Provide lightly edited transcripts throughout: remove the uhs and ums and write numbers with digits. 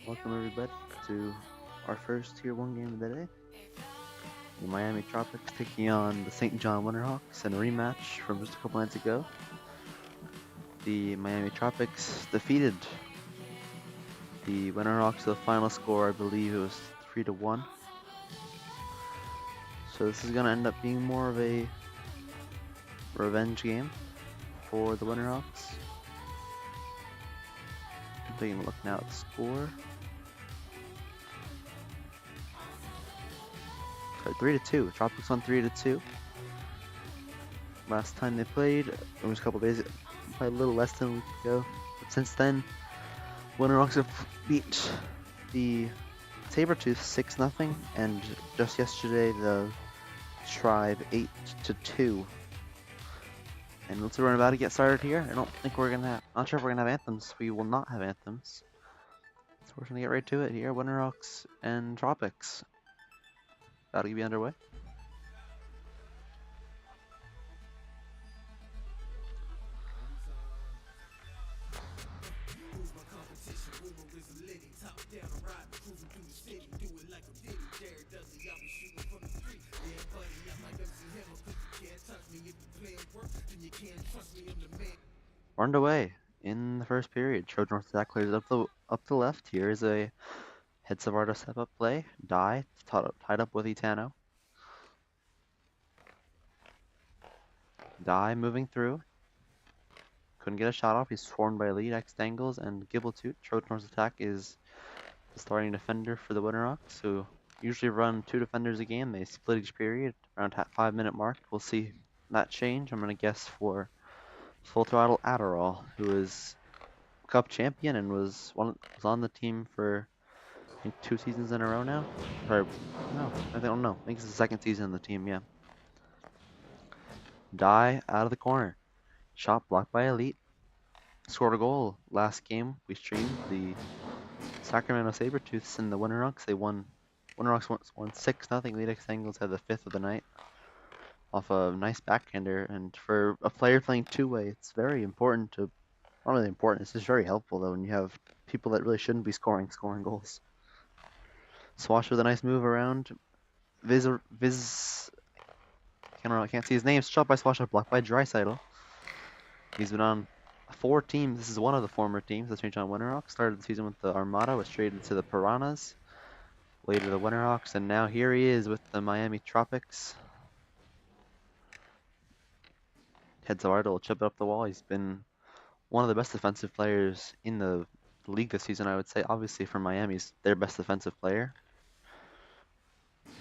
Welcome everybody to our first Tier 1 game of the day. The Miami Tropics taking on the St. John Winterhawks in a rematch from just a couple nights ago. The Miami Tropics defeated the Winterhawks to the final score. I believe it was 3-1. So this is going to end up being more of a revenge game for the Winterhawks. I'm taking a look now at the score. Sorry, 3-2. Tropics won 3-2. Last time they played, it was a couple days, probably a little less than a week ago. But since then, Winterhawks have beat the Sabretooth 6-0, and just yesterday the Tribe 8-2. And let's run about to get started here. I don't think we're gonna have, not sure if we're gonna have anthems. We will not have anthems. So we're gonna get right to it here. Winterhawks and Tropics. About to be underway. We're underway in the first period. Trojan North attack clears up the left. Here is a head Savardo step up play. Die tied up with Etano. Die moving through. Couldn't get a shot off. He's swarmed by Elite, X Dangles, and Gibbletooth. Trojan North's attack is the starting defender for the Winterhawks, who usually run 2 defenders a game. They split each period around 5-minute mark. We'll see that change. I'm going to guess for Full Throttle Adderall, who is Cup champion and was on the team for I think 2 seasons in a row now. Or no, I don't know. I think it's the 2nd season on the team. Yeah. Die out of the corner. Shot blocked by Elite. Scored a goal last game. We streamed the Sacramento Sabertooths and the Winterhawks. Winterhawks won 6-0. Elite X Angles had the 5th of the night off a nice backhander. And for a player playing two-way, it's very important to. Not really important. It's just very helpful though when you have people that really shouldn't be scoring goals. Swash with a nice move around. I can't see his name. Shot by Swash, blocked by Dreisaitl. He's been on 4 teams. This is one of the former teams that's changed on Winterhawks. Started the season with the Armada, was traded to the Piranhas, later the Winterhawks, and now here he is with the Miami Tropics. Heads hard, will chip it up the wall. He's been one of the best defensive players in the league this season, I would say. Obviously for Miami's their best defensive player.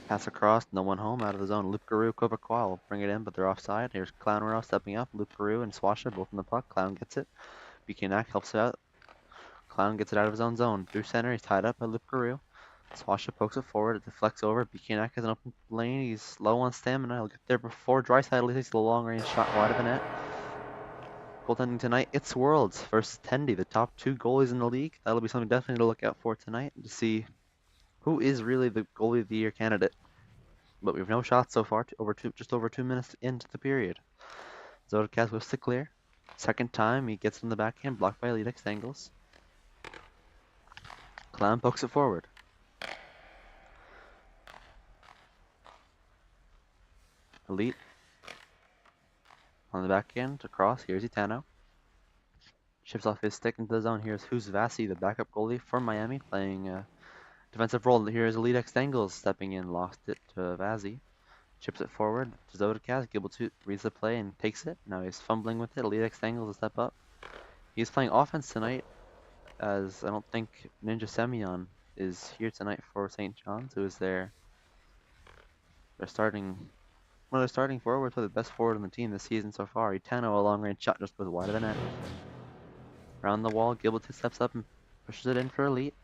Pass across, no one home, out of the zone. Luke Garou, Copaqual will bring it in, but they're offside. Here's Clown Row stepping up. Luke Garou and Swasha both in the puck. Clown gets it. BK helps out. Clown gets it out of his own zone. Through center, he's tied up by Luke Garou. Swasha pokes it forward, it deflects over. BK has an open lane. He's low on stamina. He'll get there before Dreisaitl takes the long range shot wide of the net. Goaltending tonight, it's Worlds versus Tendy, the top 2 goalies in the league. That'll be something definitely to look out for tonight to see who is really the goalie of the year candidate. But we have no shots so far, just over 2 minutes into the period. Zodakaz whiffs it clear. Second time, he gets it in the backhand, blocked by Elite X Dangles. Clown pokes it forward. Elite on the backhand, across. Here's Etano. Chips off his stick into the zone. Here's Who's Vasi, the backup goalie for Miami, playing defensive role. Here's Elite X Dangles stepping in, lost it to Vasi. Chips it forward to Zodakaz. Gibbletooth reads the play and takes it. Now he's fumbling with it. Elite X Dangles a step up. He's playing offense tonight, as I don't think Ninja Semyon is here tonight for St. John's, who is their starting forward, for the best forward on the team this season so far. Etano, a long range shot, just goes wide of the net. Around the wall, Gibbletooth steps up and pushes it in for Elite.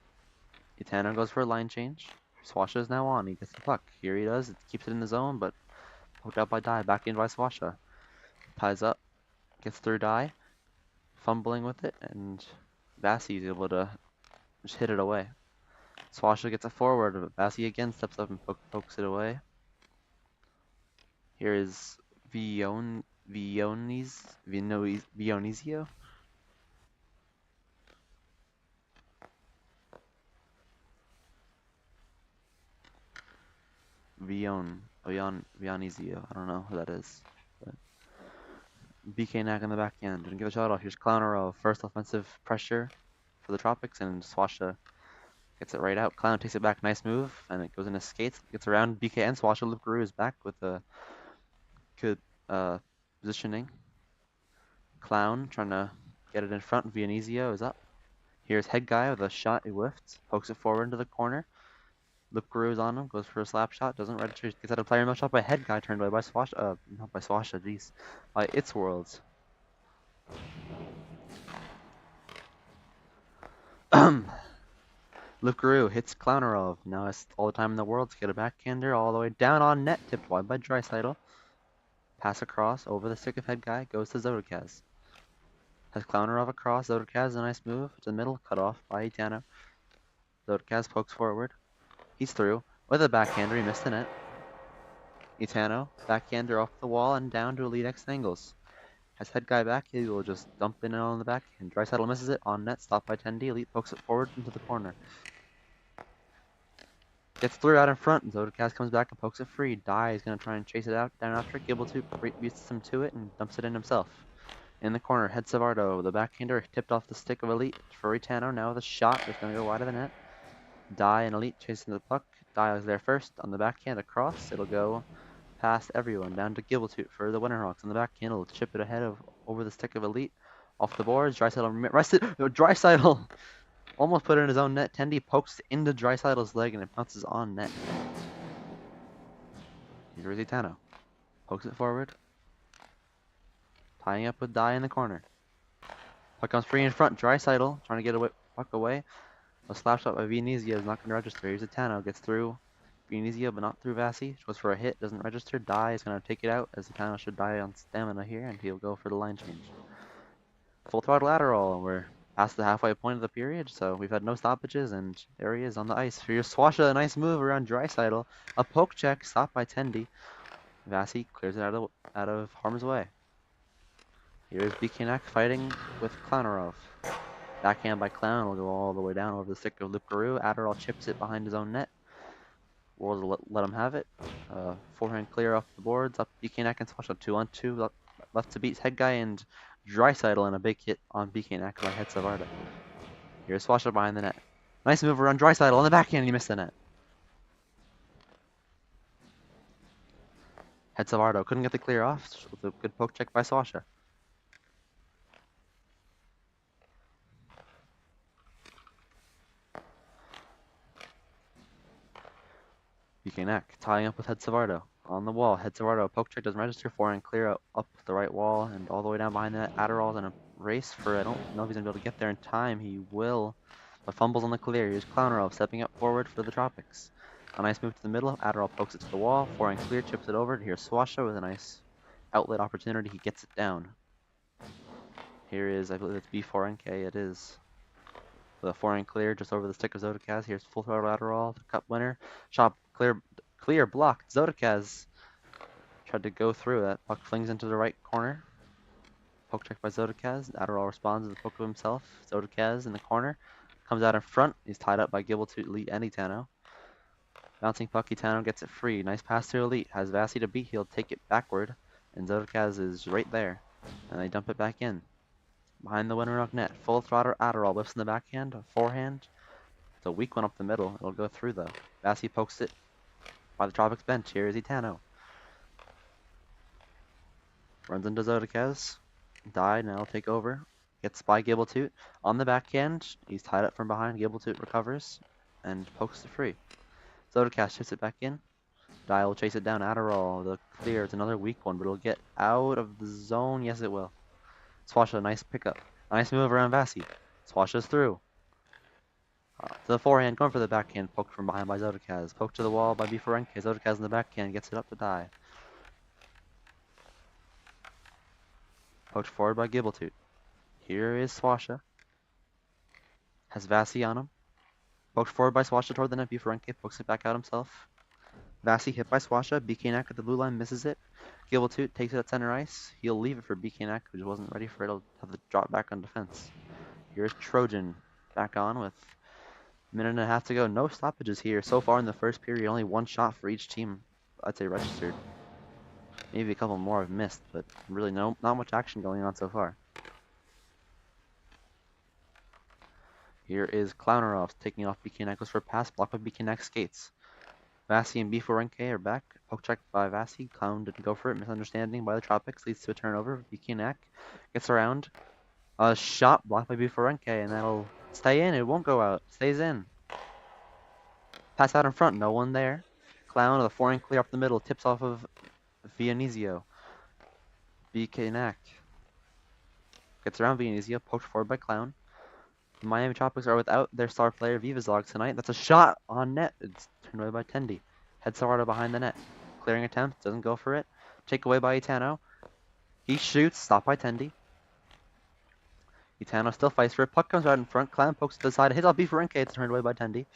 Etano goes for a line change. Swasha is now on. He gets the puck. Here he does. It keeps it in the zone, but poked out by Die. Back in by Swasha. Ties up. Gets through Die. Fumbling with it, and Vasi is able to just hit it away. Swasha gets it forward, but Vasi again steps up and pokes it away. Here is Vionisio. Vionisio. I don't know who that is. But BK Knack in the back end. Didn't get a shot off. Here's Clowner, first offensive pressure for the Tropics, and Swasha gets it right out. Clown takes it back. Nice move, and it goes into skates. Gets around BK and Swasha. Luke Garou is back with a good positioning. Clown trying to get it in front. Vionisio is up. Here's Head Guy with a shot. He whiffs. Pokes it forward into the corner. Luke Garou is on him. Goes for a slap shot. Doesn't register. Gets out of player. No shot by Head Guy. Turned by Swasha. Not by Swasha. Jeez. By It's Worlds. Luke Garou hits Clownerov. Now it's all the time in the world to get a backhander all the way down on net. Tipped wide by Dreisaitl. Pass across over the stick of Head Guy. Goes to Zodakaz. Has Clownerov across. Zodakaz, a nice move to the middle. Cut off by Etano. Zodakaz pokes forward. He's through. With a backhander, he missed the net. Etano, backhander off the wall and down to Elite X Angles. Has Head Guy back, he will just dump in on the backhand. Dreisaitl misses it, on net, stopped by Tendy. Elite pokes it forward into the corner. Gets through out in front. Zodakaz comes back and pokes it free. Dai is going to try and chase it out down after it. Gibble beats him to it and dumps it in himself. In the corner, Head Savardo, the backhander, tipped off the stick of Elite. Furry Tano now with a shot. It's going to go wide of the net. Dai and Elite chasing the puck. Dai is there first on the backhand across. It'll go past everyone down to Gibbletoot for the Winterhawks on the backhand. It'll chip it ahead of over the stick of Elite. Off the boards, Draisaitl almost put it in his own net. Tendy pokes into Draisaitl's leg and it bounces on net. Here's Itano. Pokes it forward. Tying up with Dai in the corner. Puck comes free in front. Draisaitl trying to get away, puck away. A slap shot by Venezia is not going to register. Here's Itano. Gets through Venezia but not through Vasi. Goes for a hit. Doesn't register. Dai is going to take it out as Itano should die on stamina here and he'll go for the line change. Full throttle lateral. We're past the halfway point of the period, so we've had no stoppages and there he is on the ice. Here's Swasha. A nice move around Draisaitl. A poke check. Stopped by Tendy. Vasi clears it out of harm's way. Here's Bikanak fighting with Clownarov. Backhand by Clown will go all the way down over the stick of Luke-Garou. Adderall chips it behind his own net. World will let him have it. Forehand clear off the boards. Up Bikanak and Swasha 2-on-2. Left to beat head guy and Draisaitl and a big hit on Bikanak by Head Savardo. Here's Swasha behind the net. Nice move around Draisaitl on the backhand. He missed the net. Head Savardo couldn't get the clear off with a good poke check by Swasha. Bikanak tying up with Head Savardo on the wall. Head Savardo poke check doesn't register. Forehand clear up the right wall and all the way down behind the net. Adderall's in a race for I don't know if he's gonna be able to get there in time. He will, but fumbles on the clear. Here's Clownarov stepping up forward for the Tropics. A nice move to the middle. Adderall pokes it to the wall. Forehand clear chips it over. Here's Swasha with a nice outlet opportunity. He gets it down. Here is, I believe it's B4NK. It is. With a forehand clear just over the stick of Zodakaz. Here's full throttle Adderall, the cup winner. Shot clear blocked. Zodakaz tried to go through that. Puck flings into the right corner. Poke check by Zodakaz. Adderall responds to the poke of himself. Zodakaz in the corner. Comes out in front. He's tied up by Gibbletoot, Elite, and Itano. Bouncing puck, Itano gets it free. Nice pass to Elite. Has Vasi to beat. He'll take it backward. And Zodakaz is right there. And they dump it back in. Behind the Winterhawk net. Full throttle Adderall whips in the backhand. A forehand. It's a weak one up the middle. It'll go through though. Vasi pokes it by the Tropics bench. Here is Itano. Runs into Zodakaz. Dai now take over. Gets by Gibbletoot. On the backhand. He's tied up from behind. Gibbletoot recovers. And pokes it free. Zodakaz shifts it back in. Dai will chase it down. Adderall. The clear. It's another weak one, but it'll get out of the zone. Yes, it will. Swasha, nice pickup. Nice move around Vasi. Swasha's through. To the forehand, going for the backhand. Poked from behind by Zodakaz. Poked to the wall by Biforenke. Zodakaz in the backhand. Gets it up to Dai. Poked forward by Gibbletoot. Here is Swasha. Has Vasi on him. Poked forward by Swasha toward the net. Biforenke pokes it back out himself. Vasi hit by Swasha. Bikanak at the blue line misses it. Gibbletoot takes it at center ice. He'll leave it for Bikanak, who just wasn't ready for it. He'll have to drop back on defense. Here's Trojan back on with a minute and a half to go. No stoppages here. So far in the first period, only one shot for each team, I'd say, registered. Maybe a couple more have missed, but really not much action going on so far. Here is Clownarov taking off Bikanak. Goes for a pass, blocked by Bikanak skates. Vasi and Biforenke are back. Poke check by Vasi. Clown didn't go for it. Misunderstanding by the Tropics leads to a turnover. Bikanak gets around. A shot blocked by Biforenke, and that'll stay in. It won't go out. Stays in. Pass out in front. No one there. Clown with a forehand clear up the middle. Tips off of Vianizio. Bikanak gets around Vianizio. Poked forward by Clown. The Miami Tropics are without their star player Vivazog tonight. That's a shot on net. It's turned away by Tendy. Head Savardo behind the net. Clearing attempt. Doesn't go for it. Take away by Itano. He shoots. Stopped by Tendy. Itano still fights for it. Puck comes out in front. Clown pokes to the side. Hits off Biforenke. It's turned away by Tendy.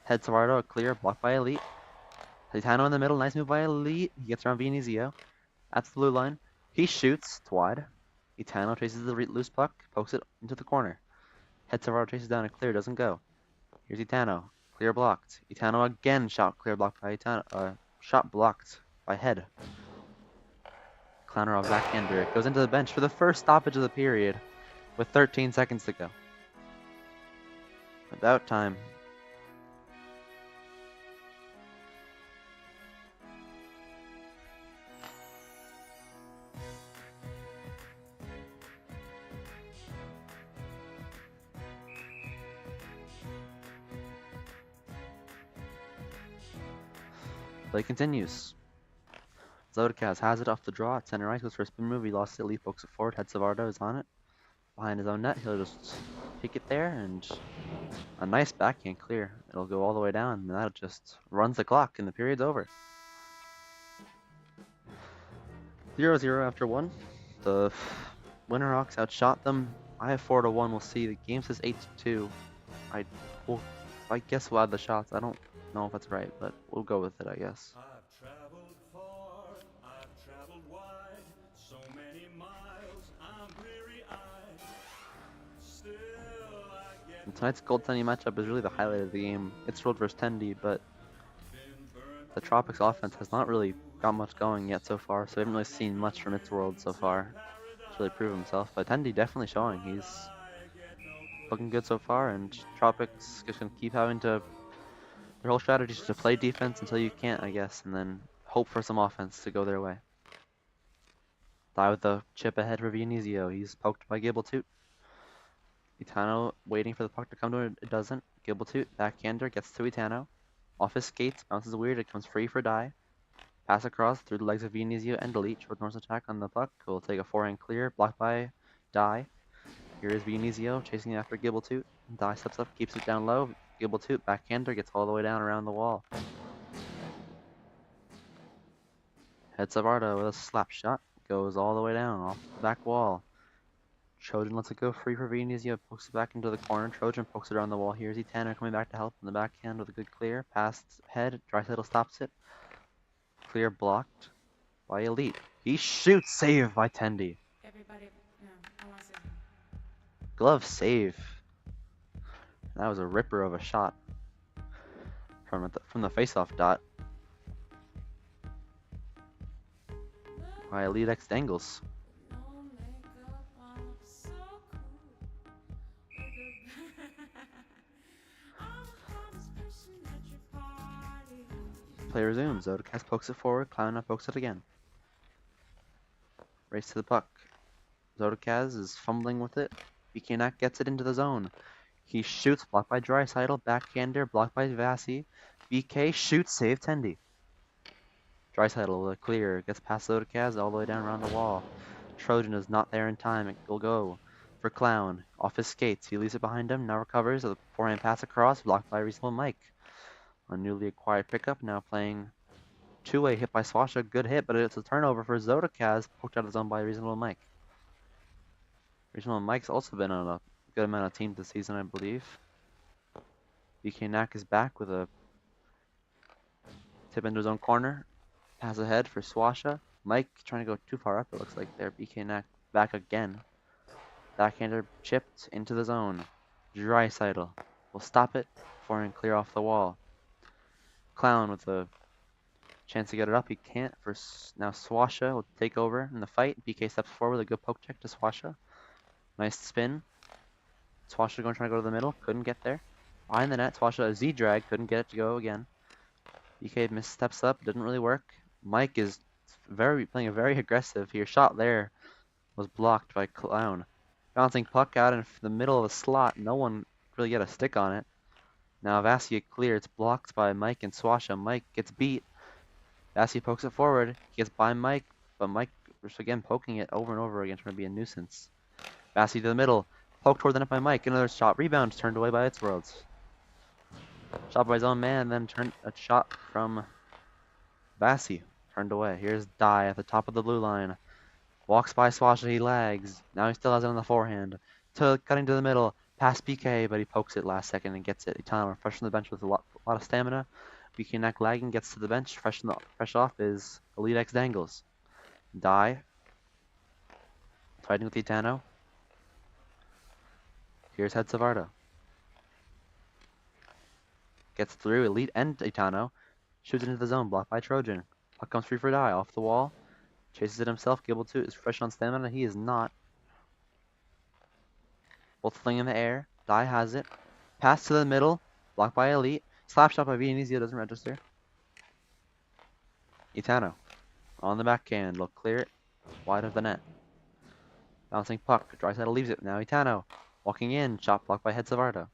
Head Savardo a clear. Blocked by Elite. Itano in the middle. Nice move by Elite. He gets around Vianizio. At the blue line. He shoots. It's wide. Itano chases the loose puck, pokes it into the corner. Head Savardo chases down and clear, doesn't go. Here's Itano. Clear blocked. Itano again shot clear blocked by Itano. Shot blocked by Head. Clowner off backhander. Goes into the bench for the first stoppage of the period with 13 seconds to go. About time. Play continues. Zodakaz has it off the draw at center right, goes for a spin move, he lost it, Leaf pokes it forward, Head Savardo is on it. Behind his own net, he'll just kick it there, and a nice backhand clear. It'll go all the way down, and that just runs the clock, and the period's over. 0-0 after 1. The Winterhawks outshot them. I have 4-1, we'll see. The game says 8-2. I guess we'll add the shots. I don't know if that's right, but we'll go with it, I guess. I've traveled far, I've traveled wide, so many miles, I'm bleary-eyed. Still I get And tonight's goaltending matchup is really the highlight of the game. It's Road versus Tendy, but the Tropics offense has not really got much going yet so far, so we haven't really seen much from its world so far. It's really proved himself, but Tendy definitely showing. He's looking good so far, and Tropics just gonna keep having to. Their whole strategy is to play defense until you can't, I guess, and then hope for some offense to go their way. Die with the chip ahead for Vianizio. He's poked by Gable-Toot. Itano waiting for the puck to come to him. It doesn't. Gable-Toot, backhander, gets to Itano. Off his skates, bounces weird. It comes free for Die. Pass across through the legs of Vianizio and Delete. Short North's attack on the puck. Will take a forehand clear, blocked by Die. Here is Vianizio chasing after Gable-Toot. Die steps up, keeps it down low. Gable-Toot, backhander, gets all the way down around the wall. Head Savardo with a slap shot. Goes all the way down off the back wall. Trojan lets it go free for Vianizio. Pokes it back into the corner. Trojan pokes it around the wall. Here's Itano coming back to help in the backhand with a good clear. Past Head. Draisaitl stops it. Clear blocked by Elite. He shoots, save by Tendy. Everybody, I want to say. Glove save. That was a ripper of a shot from the faceoff dot by Elite X Dangles. No makeup on, so cool. I'm the hottest person at your party. Play resumes. Zodakaz pokes it forward. Clown pokes it again. Race to the puck. Zodakaz is fumbling with it. BKNAC gets it into the zone. He shoots, blocked by Draisaitl. Backhander, blocked by Vasi. BK shoots, save Tendy. Draisaitl with a clear. Gets past Zodakaz all the way down around the wall. Trojan is not there in time. It will go for Clown. Off his skates. He leaves it behind him. Now recovers. A forehand pass across. Blocked by Reasonable Mike. A newly acquired pickup. Now playing two-way hit by Swasha. Good hit, but it's a turnover for Zodakaz. Poked out of the zone by Reasonable Mike. Reasonable Mike's also been on a good amount of teams this season, I believe. BKNAC is back with a tip into his own corner. Pass ahead for Swasha. Mike trying to go too far up, it looks like there. BKNAC back again. Backhander chipped into the zone. Draisaitl will stop it before and clear off the wall. Clown with a chance to get it up. He can't. Now Swasha will take over in the fight. BK steps forward with a good poke check to Swasha. Nice spin. Swasha going trying to go to the middle. Couldn't get there. Behind the net, Swasha a Z-drag. Couldn't get it to go again. BK missteps up. Didn't really work. Mike is playing very aggressive here. Shot there was blocked by Clown. Bouncing puck out in the middle of the slot. No one really get a stick on it. Now Vasi clear. It's blocked by Mike and Swasha. Mike gets beat. Vasi pokes it forward. He gets by Mike, but Mike is again poking it over and over again, trying to be a nuisance. Vasi to the middle. Poked toward the net by Mike. Another shot. Rebound turned away by its worlds. Shot by his own man, then turned a shot from Vasi. Turned away. Here's Die at the top of the blue line. Walks by Swasha. He lags. Now he still has it on the forehand. Cutting to the middle. Past BK, but he pokes it last second and gets it. Itano fresh from the bench with a lot of stamina. BK lagging, gets to the bench. Fresh off is Elite X Dangles. Die. Fighting with Itano. Here's Head Savardo. Gets through Elite and Itano. Shoots it into the zone, blocked by Trojan. Puck comes free for Die, off the wall. Chases it himself. Gable2 is fresh on stamina. He is not. Both fling in the air. Die has it. Pass to the middle. Blocked by Elite. Slap shot by Vianizio doesn't register. Itano on the backhand. Will clear it wide of the net. Bouncing puck. Draisaitl leaves it. Now Itano walking in. Shot blocked by Hetzavardo.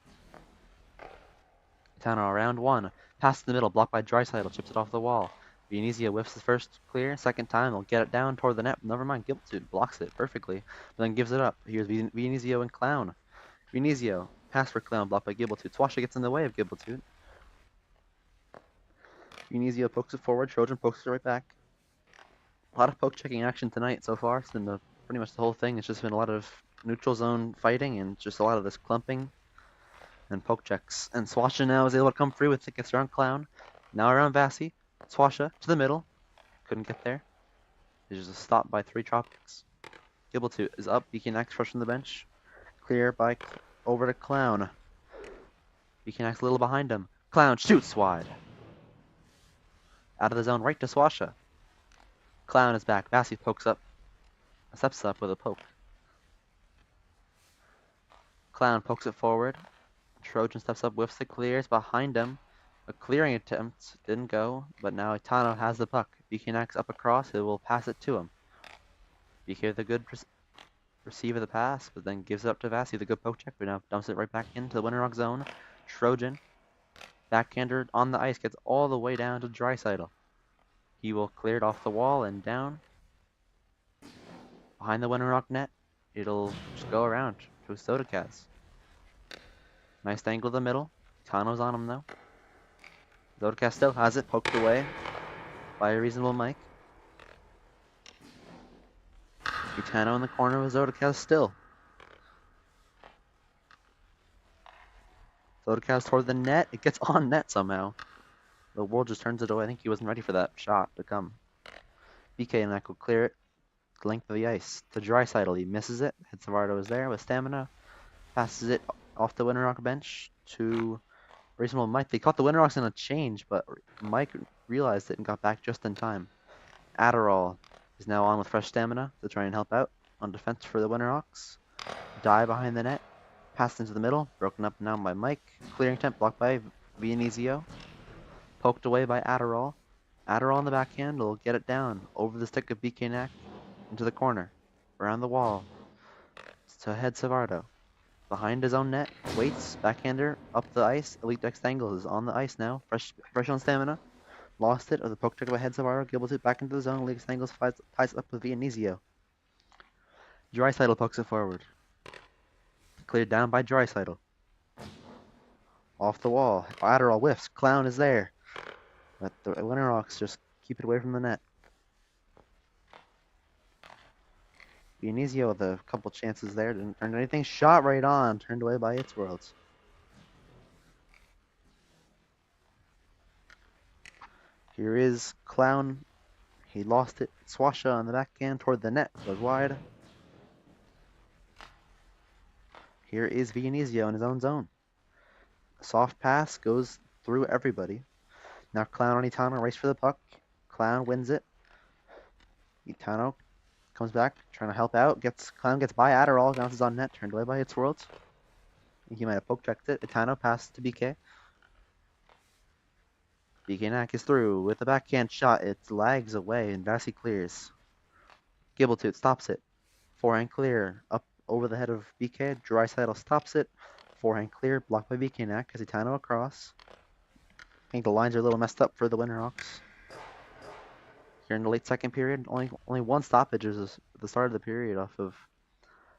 Itano around one. Pass to the middle. Blocked by Draisaitl. Chips it off the wall. Vianizio whiffs his first clear. Second time, he'll get it down toward the net. Never mind, Gable2 blocks it perfectly, but then gives it up. Here's Vianizio and Clown. Vianizio, pass for Clown, blocked by Gable2. Twasha gets in the way of Gable2. Vianizio pokes it forward. Trojan pokes it right back. A lot of poke checking action tonight so far. It's been pretty much the whole thing. It's just been a lot of neutral zone fighting and just a lot of this clumping and poke checks. And Swasha now is able to come free with it. Gets around Clown. Now around Vasi. Swasha to the middle. Couldn't get there. There's a stop by 3 Tropics. Gable2 is up. BKNX fresh from the bench. Clear by over to Clown. BKNX a little behind him. Clown shoots wide. Out of the zone right to Swasha. Clown is back. Vasi pokes up. Steps up with a poke. Clown pokes it forward. Trojan steps up, whiffs it, clears behind him. A clearing attempt didn't go, but now Itano has the puck. BKNX up across, it will pass it to him. BK the good receiver of the pass, but then gives it up to Vasi, the good poke check, but now dumps it right back into the Winterhawks zone. Trojan, backhander on the ice, gets all the way down to Draisaitl. He will clear it off the wall and down. Behind the Winterhawk net, it'll just go around to Sodakaz. Nice angle to the middle. Itano's on him though. Zodakaz still has it, poked away by a reasonable Mike. Itano in the corner with Zodakaz still. Zodakaz toward the net. It gets on net somehow. The world just turns it away. I think he wasn't ready for that shot to come. BK and will clear it the length of the ice to Draisaitl. He misses it. Hetzavardo is there with stamina. Passes it off the Winterhawk bench to reasonable Mike. They caught the Winterhawks in a change, but Mike realized it and got back just in time. Adderall is now on with fresh stamina to try and help out on defense for the Winterhawks. Die behind the net. Passed into the middle. Broken up now by Mike. Clearing attempt blocked by Vianizio. Poked away by Adderall. Adderall on the backhand will get it down over the stick of BKNX into the corner. Around the wall. To Hetzavardo. Behind his own net, waits, backhander, up the ice. Elite Dex Tangle is on the ice now, fresh on stamina. Lost it, of the poke check by Hetzavardo. Gable2 back into the zone. Elite Dex Tangle ties up with Vianizio. Draisaitl pokes it forward. Cleared down by Draisaitl. Off the wall. Adderall whiffs. Clown is there. But the Winterhawks just keep it away from the net. Vianizio with a couple chances there, didn't turn anything. Shot right on, turned away by its worlds. Here is Clown. He lost it. Swasha on the backhand toward the net, goes wide. Here is Vianizio in his own zone. A soft pass goes through everybody. Now Clown on Itano, race for the puck. Clown wins it. Itano comes back, trying to help out. Clown gets by Adderall, bounces on net, turned away by its worlds. He might have poke checked it. Itano passes to BK. BKNX is through with a backhand shot. It lags away and Vasi clears. Gable2 stops it. Forehand clear up over the head of BK. Draisaitl stops it. Forehand clear, blocked by BKNX as Itano across. I think the lines are a little messed up for the Winterhawks. Here in the late second period, only one stoppage is at the start of the period off of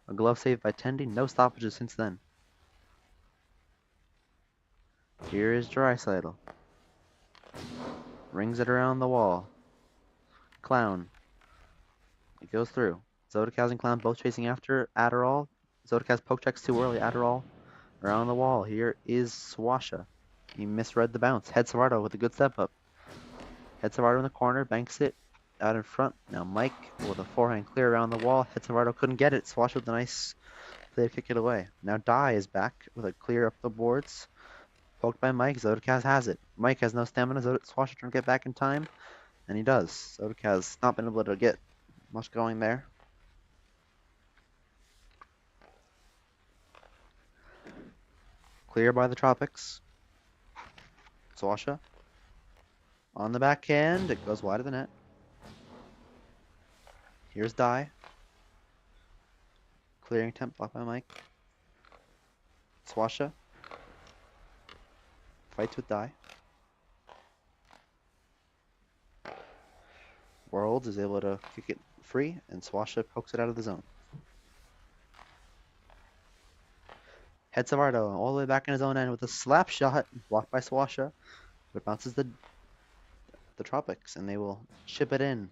a glove save by Tendy. No stoppages since then. Here is Draisaitl. Rings it around the wall. Clown. It goes through. Zodakaz and Clown both chasing after Adderall. Zodakaz poke checks too early. Adderall around the wall. Here is Swasha. He misread the bounce. Hetzavardo with a good step up. Hetzavardo in the corner, banks it out in front. Now Mike with a forehand clear around the wall. Hetzavardo couldn't get it. Swasha with a nice play to kick it away. Now Die is back with a clear up the boards. Poked by Mike, Zodakaz has it. Mike has no stamina, Swasher trying to get back in time, and he does. Zodakaz not been able to get much going there. Clear by the Tropics. Swasha. On the backhand, it goes wide of the net. Here's Die. Clearing attempt blocked by Mike. Swasha. Fights with Die. Worlds is able to kick it free, and Swasha pokes it out of the zone. Head Savardo all the way back in his own end with a slap shot, blocked by Swasha, but it bounces the Tropics, and they will chip it in.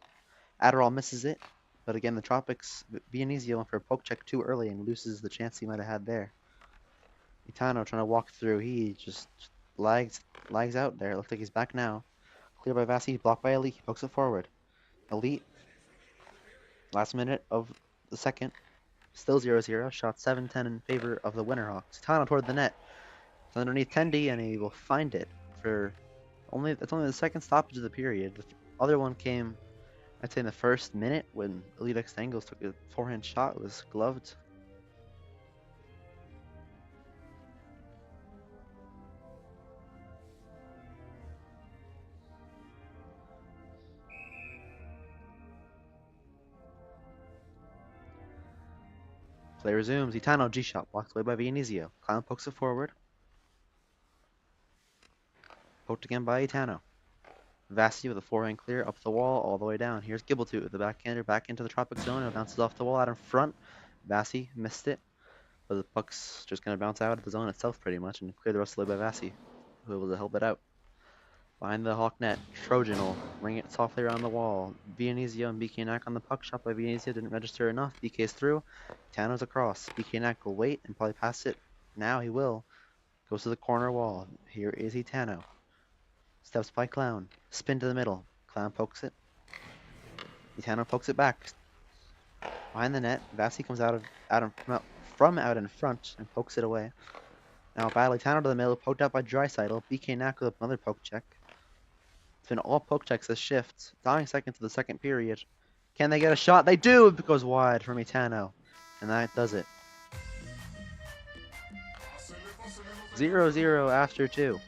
Adderall misses it, but again, the Tropics, Bionizio went for a poke check too early and loses the chance he might have had there. Itano trying to walk through, he just lags out there. It looks like he's back now. Clear by Vasi, blocked by Elite, he pokes it forward. Elite, last minute of the second, still 0-0, shot 7-10 in favor of the Winterhawks. Itano toward the net, it's underneath Tendi, and he will find it for it's only the second stoppage of the period. The other one came, I'd say, in the first minute when Elite X Angles took a forehand shot. It was gloved. Play resumes. Itano G-shot blocked away by Vianizio. Clown pokes it forward. Poked again by Itano. Vasi with a forehand clear up the wall all the way down. Here's Gibbletooth with the backhander back into the Tropic zone. It bounces off the wall out in front. Vasi missed it, but the puck's just going to bounce out of the zone itself pretty much and clear the rest of the way by Vasi, who was able to help it out. Behind the Hawk net, Trojan will ring it softly around the wall. Vianizio and BK Knack on the puck. Shot by Vianizio didn't register enough. BK's through. Tano's across. BK Knack will wait and probably pass it. Now he will. Goes to the corner wall. Here is Itano. Steps by Clown. Spin to the middle. Clown pokes it. Itano pokes it back. Behind the net, Vasi comes out in front and pokes it away. Now battle Itano to the middle, poked out by Dreisaitl. BK Knack with another poke check. It's been all poke checks this shift. Dying second to the second period. Can they get a shot? They do! It goes wide from Itano. And that does it. 0-0 after 2.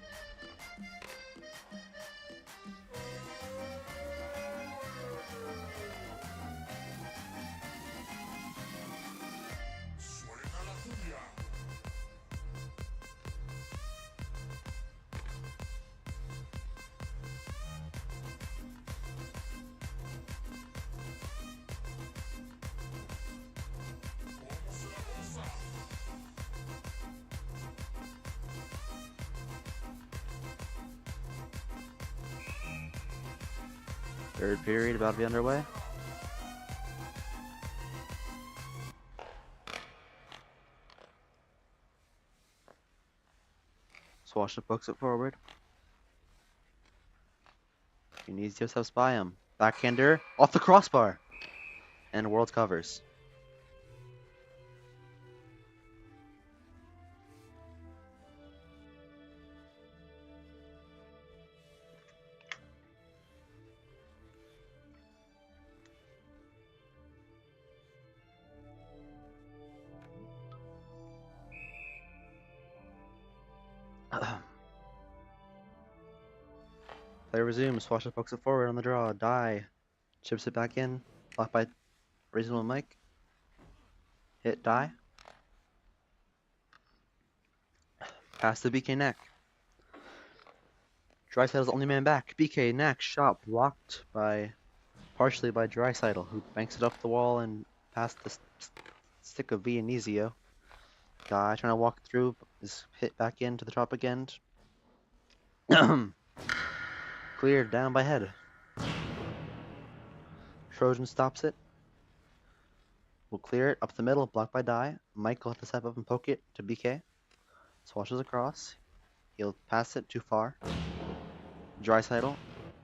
Third period about to be underway. Swasha pokes it forward. Vinicius steps by him. Backhander off the crossbar. And World covers. Play resumes. Swasha pokes it forward on the draw. Die. Chips it back in. Blocked by Reasonable Mike. Hit Die. Pass to BK Knack. Dreisaitl's the only man back. BK Knack shot blocked partially by Dreisaitl, who banks it up the wall and past the stick of Vianizio. Die trying to walk through is hit back into the Tropic end. Cleared down by Head. Trojan stops it. Will clear it up the middle, blocked by Die. Mike will have to step up and poke it to BK. Swashes across. He'll pass it too far. Dreisaitl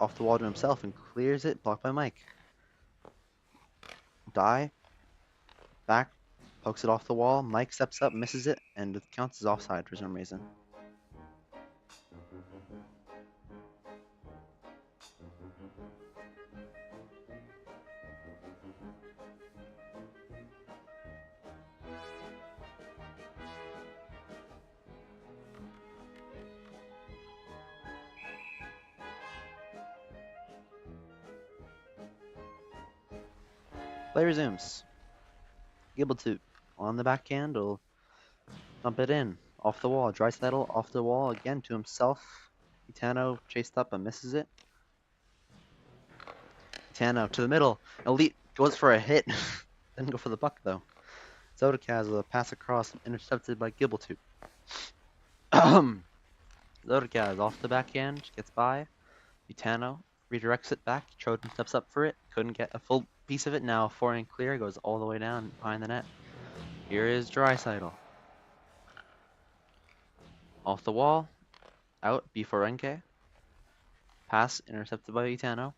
off the wall to himself and clears it, blocked by Mike. Die. Back. Pokes it off the wall. Mike steps up, misses it, and it counts as offside for some reason. Play resumes. Able to on the backhand will dump it in. Off the wall. Draisaitl off the wall again to himself. Itano chased up and misses it. Itano to the middle. Elite goes for a hit. Didn't go for the puck though. Zodakaz with a pass across intercepted by Gibbletoot. Zodakaz off the backhand, gets by. Itano redirects it back. Trojan steps up for it. Couldn't get a full piece of it. Now forehand clear goes all the way down behind the net. Here is Draisaitl. Off the wall. Out. Biforenke. Pass intercepted by Itano.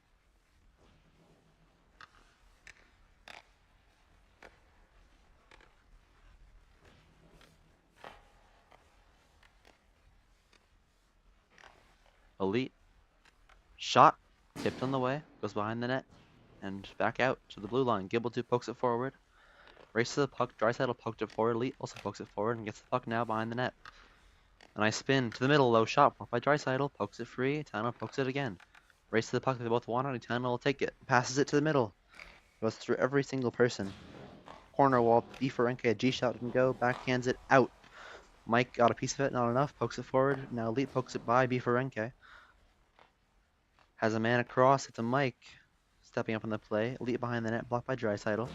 Elite. Shot. Tipped on the way. Goes behind the net. And back out to the blue line. Gibbletoot pokes it forward. Race to the puck. Draisaitl poked it forward. Elite also pokes it forward and gets the puck now behind the net. A nice spin to the middle. Low shot blocked by Draisaitl. Pokes it free. Itano pokes it again. Race to the puck. They both want it. Itano will take it. Passes it to the middle. Goes through every single person. Corner wall. Biforenke. A G shot can go. Backhands it out. Mike got a piece of it. Not enough. Pokes it forward. Now Elite pokes it by Biforenke. Has a man across. It's a Mike. Stepping up on the play. Elite behind the net. Blocked by Draisaitl.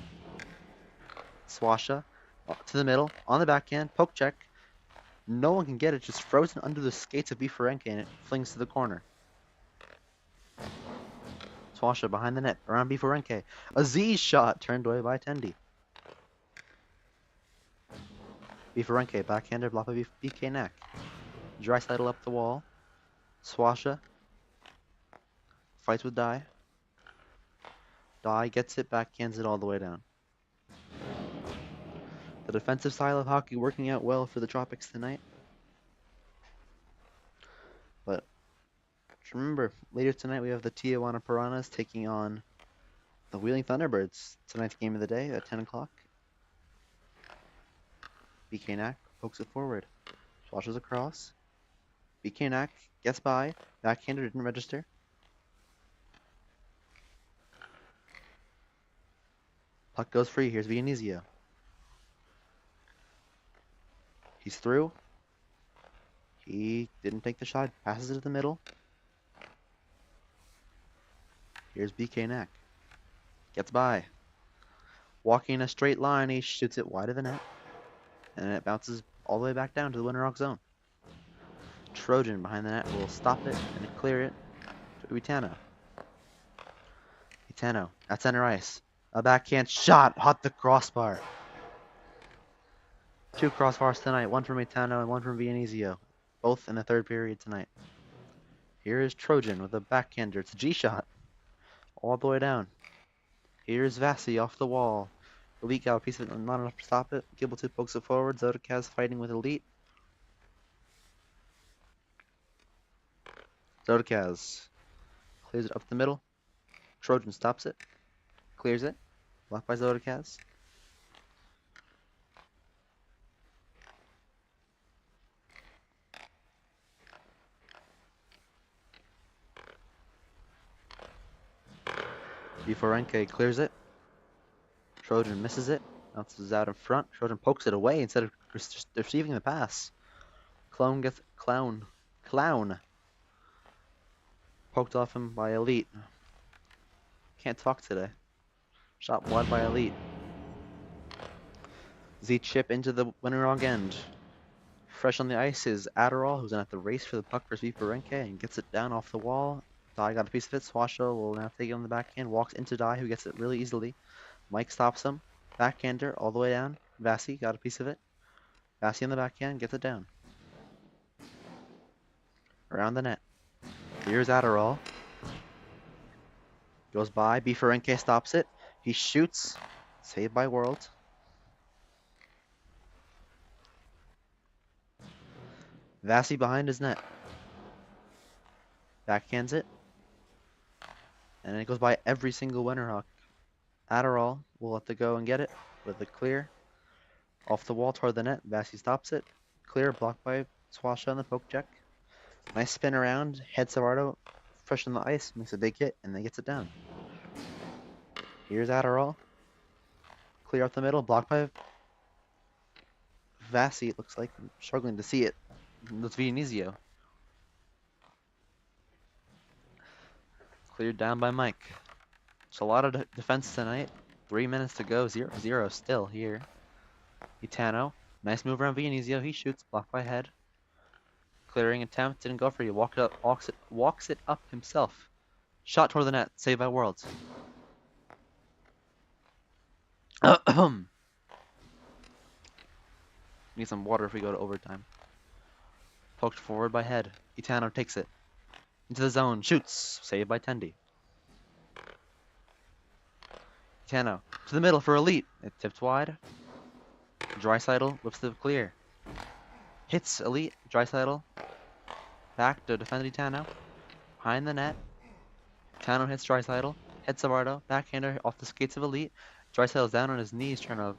Swasha. To the middle. On the backhand. Poke check. No one can get it. Just frozen under the skates of Biforenke and it flings to the corner. Swasha behind the net. Around Biforenke. A Z shot turned away by Tendi. Biforenke backhander blocked by BK Knack. Draisaitl up the wall. Swasha fights with Dai. Dai gets it, backhands it all the way down. The defensive style of hockey working out well for the Tropics tonight. But remember, later tonight we have the Tijuana Piranhas taking on the Wheeling Thunderbirds. Tonight's game of the day at 10 o'clock. BK Knack pokes it forward. Swashes across. BK Knack gets by. Backhander didn't register. Puck goes free. Here's Vianizio. He's through. He didn't take the shot. Passes it to the middle. Here's BK Knack. Gets by. Walking in a straight line, he shoots it wide of the net. And it bounces all the way back down to the Winterhawks zone. Trojan behind the net will stop it and clear it to Itano. Itano at center ice. A backhand shot. Hot the crossbar. Two crossbars tonight. One from Itano and one from Vianizio. Both in the third period tonight. Here is Trojan with a backhander. It's a G shot. All the way down. Here's Vasi off the wall. Elite got a piece of it, not enough to stop it. Gibbletoot pokes it forward. Zodakaz fighting with Elite. Zodakaz clears it up the middle. Trojan stops it. Clears it. Blocked by Zodakaz. Biforenke clears it. Trojan misses it. Bounces out in front. Trojan pokes it away instead of receiving the pass. Clown gets clown. Poked off him by Elite. Can't talk today. Shot wide by Elite. Z chip into the Winterhawk end. Fresh on the ice is Adderall, who's at the race for the puck for Biforenke and gets it down off the wall. Dai got a piece of it. Swasha will now take it on the backhand. Walks into Dai, who gets it really easily. Mike stops him. Backhander all the way down. Vasi got a piece of it. Vasi on the backhand gets it down. Around the net. Here's Adderall. Goes by. Biforenke stops it. He shoots. Saved by World. Vasi behind his net. Backhands it. And it goes by every single Winterhawk. Adderall will let the go and get it with the clear. Off the wall toward the net. Vasi stops it. Clear, blocked by Swasha on the poke check. Nice spin around. Head Savardo fresh on the ice. Makes a big hit and then gets it down. Here's Adderall. Clear up the middle, blocked by Vasi, it looks like. I'm struggling to see it. That's Vianizio. Cleared down by Mike. It's a lot of defense tonight. 3 minutes to go, 0-0 still here. Itano, nice move around Vianizio. He shoots, blocked by Head. Clearing attempt, didn't go for you. Walks it up himself. Shot toward the net, saved by Worlds. Need some water if we go to overtime. Poked forward by Head. Itano takes it. Into the zone, shoots, saved by Tendi. Itano, to the middle for Elite. It tipped wide. Dreisaitl whips the clear. Hits Elite. Dreisaitl. Back to defend Itano. Behind the net. Itano hits Dreisaitl. Hits Savardo. Backhander off the skates of Elite. Dreisaitl's down on his knees trying to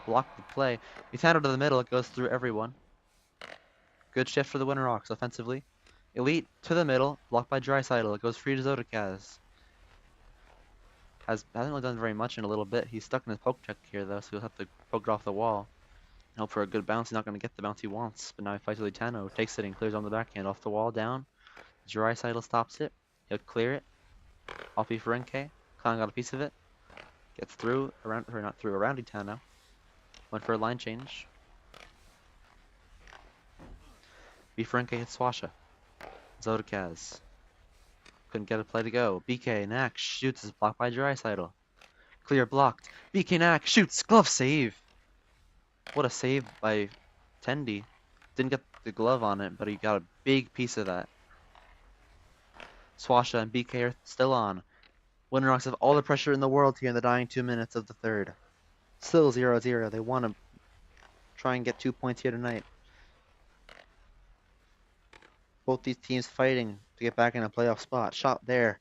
block the play. Itano to the middle. It goes through everyone. Good shift for the Winterhawks offensively. Elite to the middle. Blocked by Dreisaitl. It goes free to Zodakaz. Hasn't really done very much in a little bit. He's stuck in his poke check here though, so he'll have to poke it off the wall. Hope for a good bounce. He's not going to get the bounce he wants, but now he fights with Itano. Takes it and clears on the backhand off the wall down. Dreisaitl stops it. He'll clear it. Off Ferenke. Khan got a piece of it. Gets through, around Itano. Went for a line change. Ferenke hits Swasha. Zodakaz. Couldn't get a play to go. BK Nak shoots, is blocked by Dreisaitl. Clear blocked. BK Nak shoots, glove save. What a save by Tendi. Didn't get the glove on it, but he got a big piece of that. Swasha and BK are still on. Winterhawks have all the pressure in the world here in the dying 2 minutes of the third. Still 0-0. They want to try and get 2 points here tonight. Both these teams fighting to get back in a playoff spot. Shot there.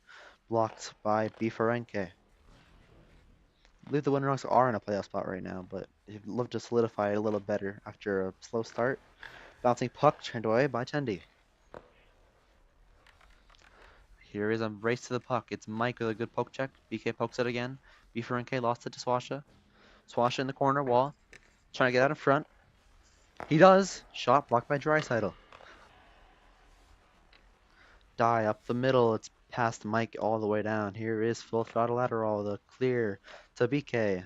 Blocked by Ferenke. I believe the Winterhawks are in a playoff spot right now, but they'd love to solidify it a little better after a slow start. Bouncing puck turned away by Tendi. Here is a race to the puck. It's Mike with a good poke check. BK pokes it again. Ferenke lost it to Swasha. Swasha in the corner wall. Trying to get out in front. He does. Shot blocked by Dreisaitl. Die up the middle. It's past Mike all the way down. Here is full throttle lateral. The clear to BK.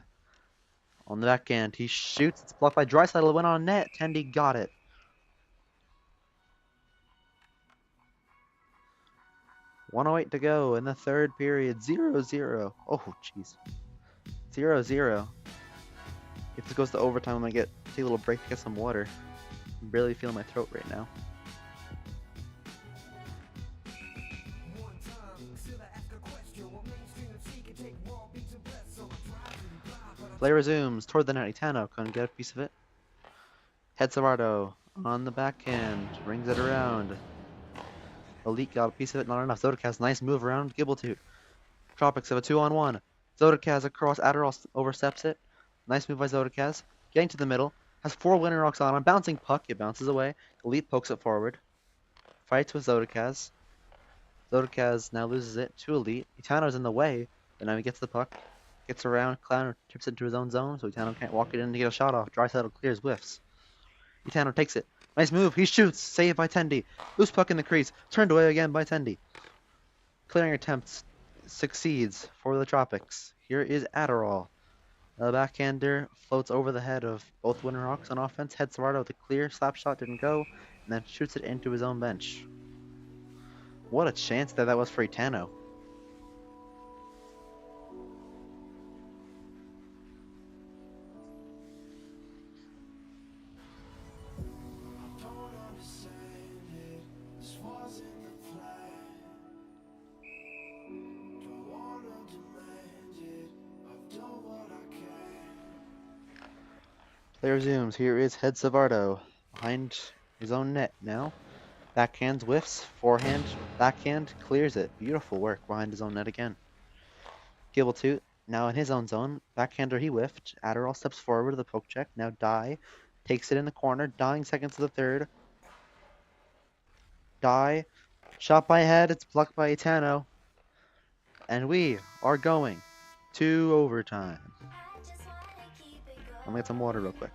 On the backhand, he shoots. It's blocked by Dreisaitl. It went on net. Tendi got it. .108 to go in the third period. 0-0. Oh, jeez. 0-0. If this goes to overtime, I'm going to take a little break to get some water. I'm barely feeling my throat right now. Play resumes toward the net. Itano couldn't get a piece of it. Head Savardo on the backhand. Rings it around. Elite got a piece of it, not enough. Zodakaz, nice move around Gibbletoot. Tropics have a 2-on-1. Zodakaz across, Adderall oversteps it. Nice move by Zodakaz. Getting to the middle. Has 4 Winterhawks on him. Bouncing puck. It bounces away. Elite pokes it forward. Fights with Zodakaz. Zodakaz now loses it to Elite. Itano's in the way, but now he gets the puck. Gets around. Clown tips it into his own zone, so Itano can't walk it in to get a shot off. Dreisaitl clears, whiffs. Itano takes it. Nice move. He shoots. Saved by Tendi. Loose puck in the crease. Turned away again by Tendi. Clearing attempts succeeds for the Tropics. Here is Adderall. The backhander floats over the head of both Winterhawks on offense. Heads Savardo with a clear slap shot. Didn't go. And then shoots it into his own bench. What a chance that was for Itano. Play resumes. Here is Head Savardo behind his own net now. Backhand whiffs, forehand, backhand clears it. Beautiful work behind his own net again. Gibbletoot now in his own zone. Backhander he whiffed. Adderall steps forward to the poke check. Now Die takes it in the corner. Dying seconds to the third. Die. Shot by Head. It's blocked by Itano. And we are going to overtime. I'm gonna get some water real quick.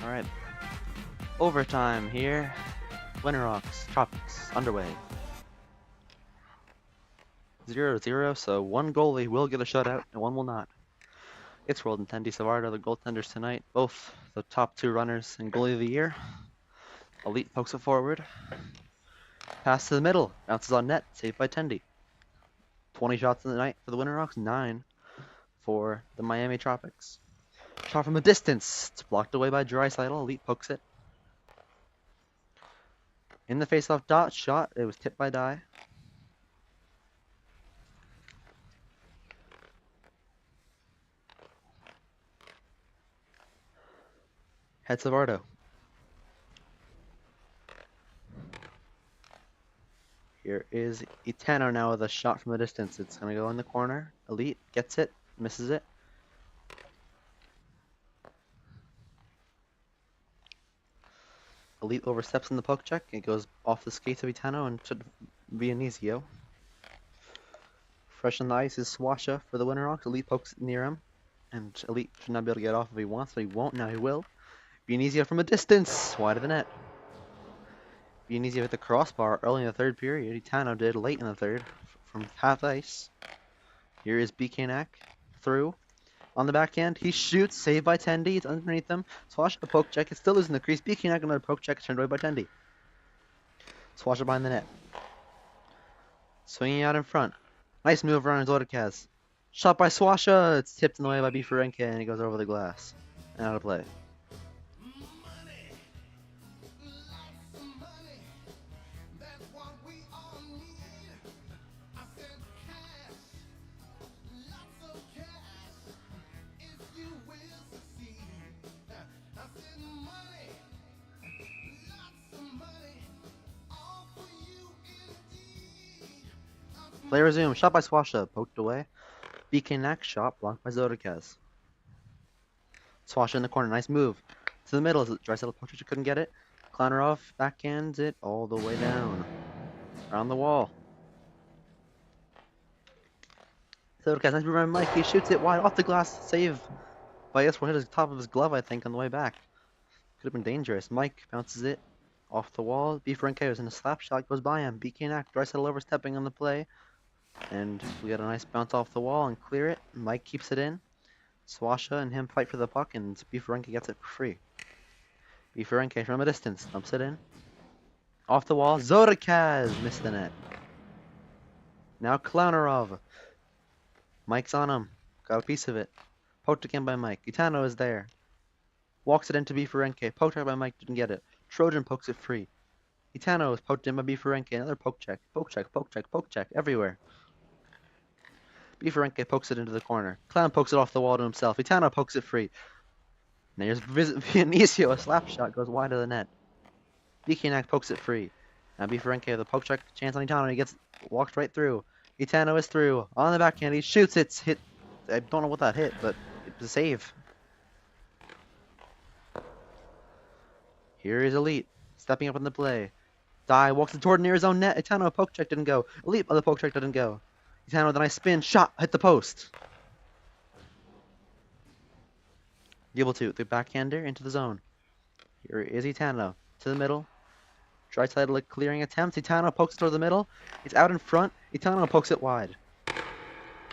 Alright. Overtime here. Winterhawks, Tropics, underway. 0-0, so one goalie will get a shutout and one will not. It's World and Tendi Savardo, the goaltenders tonight. Both the top 2 runners and goalie of the year. Elite pokes it forward. Pass to the middle. Bounces on net. Saved by Tendi. 20 shots in the night for the Winterhawks. 9 for the Miami Tropics. Shot from a distance. It's blocked away by Draisaitl. Elite pokes it. In the face-off dot shot. It was tipped by Dye. Head Savardo. Here is Itano now with a shot from a distance. It's going to go in the corner. Elite gets it. Misses it. Elite oversteps in the poke check. It goes off the skates of Itano and should be an Easio. Fresh on the ice is Swasha for the Winterhawks. Elite pokes it near him. And Elite should not be able to get off if he wants, but he won't. Now he will. Bienisio from a distance. Wide of the net. Bienisio hit the crossbar early in the third period. Itano did late in the third from half ice. Here is Bikanak through. On the backhand, he shoots. Saved by Tendi. It's underneath them. Swasha a poke check. It's still losing the crease. Bikanak another poke check. Turned away by Tendi. Swasha behind the net. Swinging out in front. Nice move around Zodikaz. Shot by Swasha. It's tipped in the way by Bifarenka and he goes over the glass. And out of play. Play resumed. Shot by Swasha. Poked away. Bikanak shot. Blocked by Zodikaz. Swasha in the corner. Nice move. To the middle. Draisaitl Potric couldn't get it. Klanarov backhands it all the way down. Around the wall. Zodikaz. Nice move around Mike. He shoots it wide off the glass. Save. But I guess we'll hit the top of his glove, I think, on the way back. Could have been dangerous. Mike bounces it off the wall. Bifarenka was in a slap shot. Goes by him. Bikanak. Draisaitl overstepping on the play. And we get a nice bounce off the wall and clear it. Mike keeps it in. Swasha and him fight for the puck, and Bifarenka gets it for free. Bifarenka from a distance dumps it in. Off the wall. Zodikaz missed the net. Now Klanarov. Mike's on him. Got a piece of it. Poked again by Mike. Itano is there. Walks it into Bifarenka. Poked by Mike. Didn't get it. Trojan pokes it free. Itano is poked in by Bifarenka. Another poke check. Poke check. Poke check. Poke check. Everywhere. Bifarenka pokes it into the corner. Clown pokes it off the wall to himself. Itano pokes it free. And there's Bienisio. A slap shot goes wide of the net. Bikanak pokes it free. Now Bifarenka with a poke check chance on Itano. He gets walked right through. Itano is through. On the backhand. He shoots. It's hit. I don't know what that hit, but it was a save. Here is Elite. Stepping up in the play. Dye walks it toward near his own net. Itano poke check didn't go. Elite on the poke check didn't go. Itano with a nice spin. Shot. Hit the post. Able to. The backhander into the zone. Here is Itano. To the middle. Draisaitl clearing attempts. Itano pokes it toward the middle. It's out in front. Itano pokes it wide.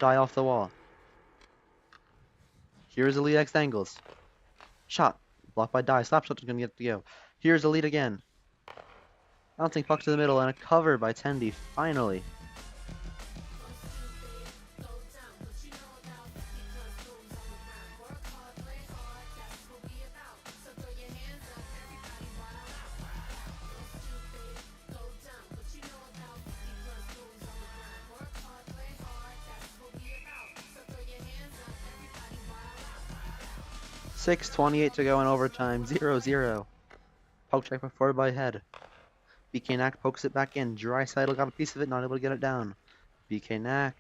Dye off the wall. Here's Elite X angles. Shot. Blocked by Dye. Slap shot is going to get to go. Here's Elite again. Bouncing puck to the middle and a cover by Tendi. Finally. 6:28 to go in overtime. 0-0. Poke check forward by head. BK Knack pokes it back in. Dreisaitl got a piece of it, not able to get it down. BK Knack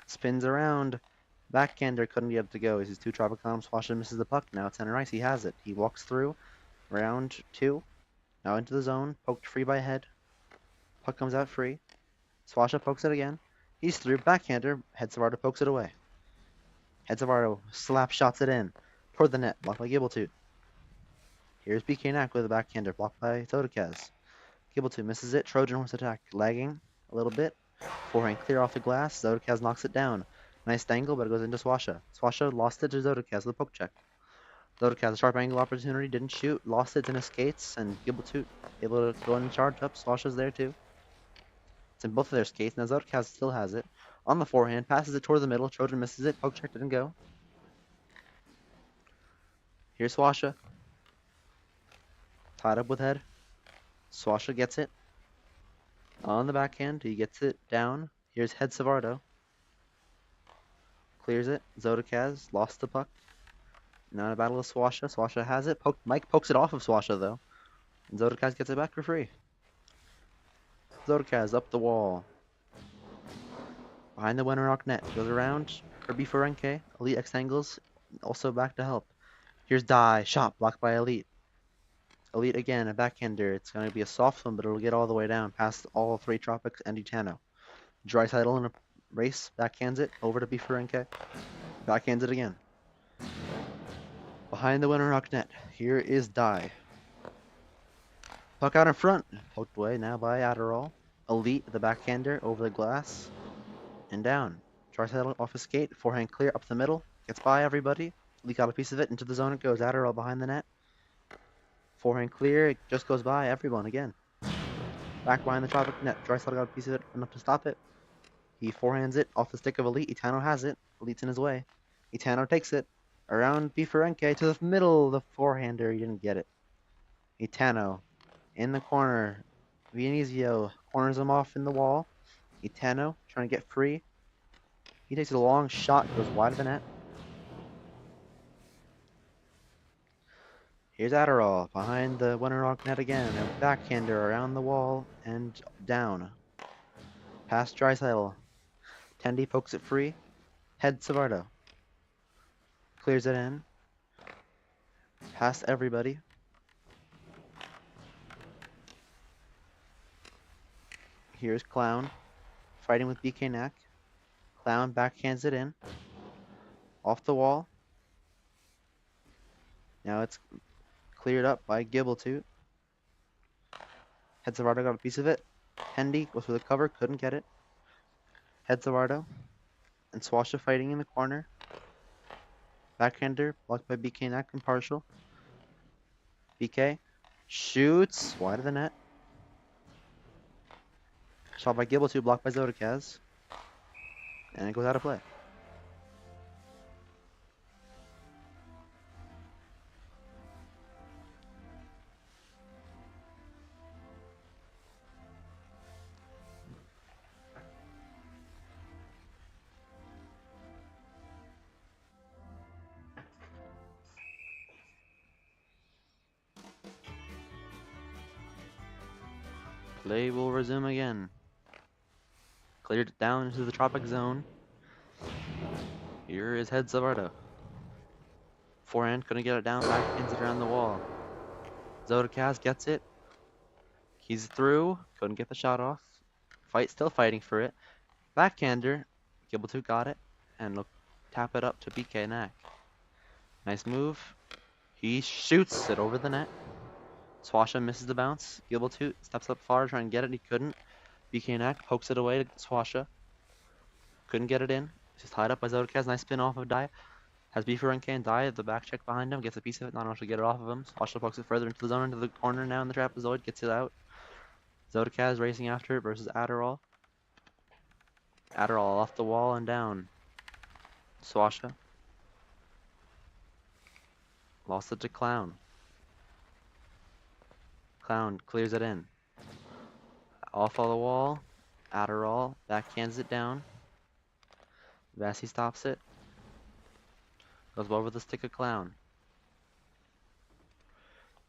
spins around. Backhander couldn't get it to go. He sees two Tropicons. Swasha misses the puck. Now it's center ice. He has it. He walks through. Round two. Now into the zone. Poked free by head. Puck comes out free. Swasha pokes it again. He's through. Backhander. Head Savardo pokes it away. Head Savardo slap shots it in. Toward the net. Blocked by Gibbletoot. Here's BK Knack with a backhander. Blocked by Zodakaz. Gibbletoot misses it. Trojan horse attack. Lagging a little bit. Forehand clear off the glass. Zodakaz knocks it down. Nice angle, but it goes into Swasha. Swasha lost it to Zodakaz with a poke check. Zodakaz, a sharp angle opportunity, didn't shoot, lost it in his skates, and Gibbletoot able to go in and charge up. Swasha's there too. It's in both of their skates. Now Zodakaz still has it. On the forehand, passes it toward the middle. Trojan misses it. Poke check didn't go. Here's Swasha. Tied up with head. Swasha gets it. On the backhand, he gets it down. Here's head Savardo. Clears it. Zodakaz lost the puck. Now in a battle with Swasha. Swasha has it. Mike pokes it off of Swasha though. And Zodakaz gets it back for free. Zodakaz up the wall. Behind the Winterhawk net. Goes around. Kirby Ferenke. Elite X angles. Also back to help. Here's Die. Shot blocked by Elite. Elite again. A backhander. It's going to be a soft one, but it'll get all the way down past all three Tropics and Etano. Dreisaitl in a race. Backhands it. Over to Ferenke. Backhands it again. Behind the Winterhawk net, here is Die. Puck out in front, poked away now by Adderall. Elite, the backhander, over the glass, and down. Dreisaitl off his skate, forehand clear up the middle, gets by everybody. Elite got a piece of it, into the zone it goes. Adderall behind the net. Forehand clear, it just goes by everyone again. Back behind the Tropic net, Dreisaitl got a piece of it, enough to stop it. He forehands it off the stick of Elite. Etano has it. Elite's in his way. Etano takes it. Around Ferenke to the middle, the forehander, he didn't get it. Etano in the corner. Vianizio corners him off in the wall. Etano trying to get free. He takes a long shot, goes wide of the net. Here's Adderall behind the Winterhawk net again. A backhander around the wall and down. Past Dreisaitl. Tendy pokes it free. Head Savardo. Clears it in. Past everybody. Here's Clown. Fighting with BK Knack. Clown backhands it in. Off the wall. Now it's cleared up by Gibbletoot. Head Savardo got a piece of it. Hendy goes for the cover, couldn't get it. Head Savardo. And Swasha fighting in the corner. Backhander, blocked by BK Knack and partial. BK shoots wide of the net. Shot by Gibbletoot, blocked by Zodakaz. And it goes out of play. Play will resume again. Cleared it down into the Tropic zone. Here is Head Savardo. Forehand couldn't get it down, backhands it around the wall. Zodakaz gets it. He's through, couldn't get the shot off. Still fighting for it. Backhander, Gibbletoot got it, and will tap it up to BK Knack. Nice move. He shoots it over the net. Swasha misses the bounce. Gibbletoot steps up far, trying to get it. He couldn't. BK Knack pokes it away to Swasha. Couldn't get it in. It's just tied up by Zodakaz. Nice spin off of Die. Has Ferenke and Die at the back check behind him. Gets a piece of it. Not enough to get it off of him. Swasha pokes it further into the zone, into the corner now in the trapezoid. Gets it out. Zodakaz racing after it versus Adderall. Adderall off the wall and down. Swasha. Lost it to Clown. Clown clears it in. Off on the wall. Adderall backhands it down. Vassie stops it. Goes over the stick of Clown.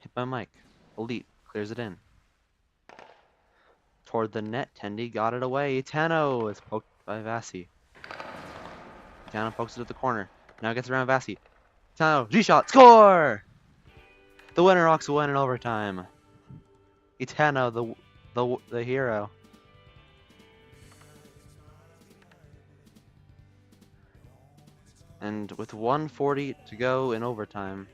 Hit by Mike. Elite clears it in. Toward the net, Tendy got it away. Tano is poked by Vasi. Tano pokes it at the corner. Now gets around Vasi. Tano, G-shot, score! The Winterhawks win in overtime. Itano, the hero. And with 1:40 to go in overtime,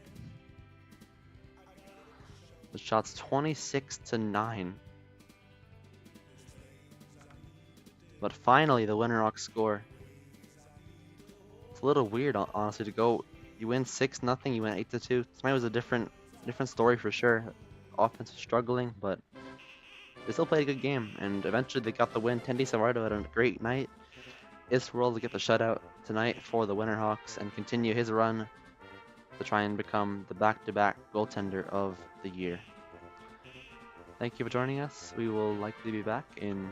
the shot's 26-9. But finally, the Winterhawks score. It's a little weird, honestly, to go. You win 6-0, you win 8-2. Tonight was a different story for sure. Offense was struggling, but they still played a good game, and eventually they got the win. Tendy Savardo had a great night. Isworld to get the shutout tonight for the Winterhawks and continue his run to try and become the back-to-back goaltender of the year. Thank you for joining us. We will likely be back in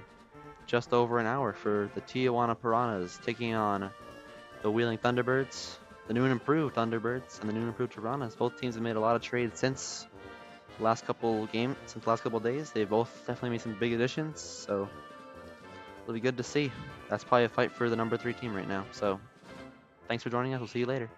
just over an hour for the Tijuana Piranhas taking on the Wheeling Thunderbirds, the new and improved Thunderbirds, and the new and improved Piranhas. Both teams have made a lot of trades since the last couple days. They've both definitely made some big additions, so it'll be good to see. That's probably a fight for the number 3 team right now. So thanks for joining us. We'll see you later.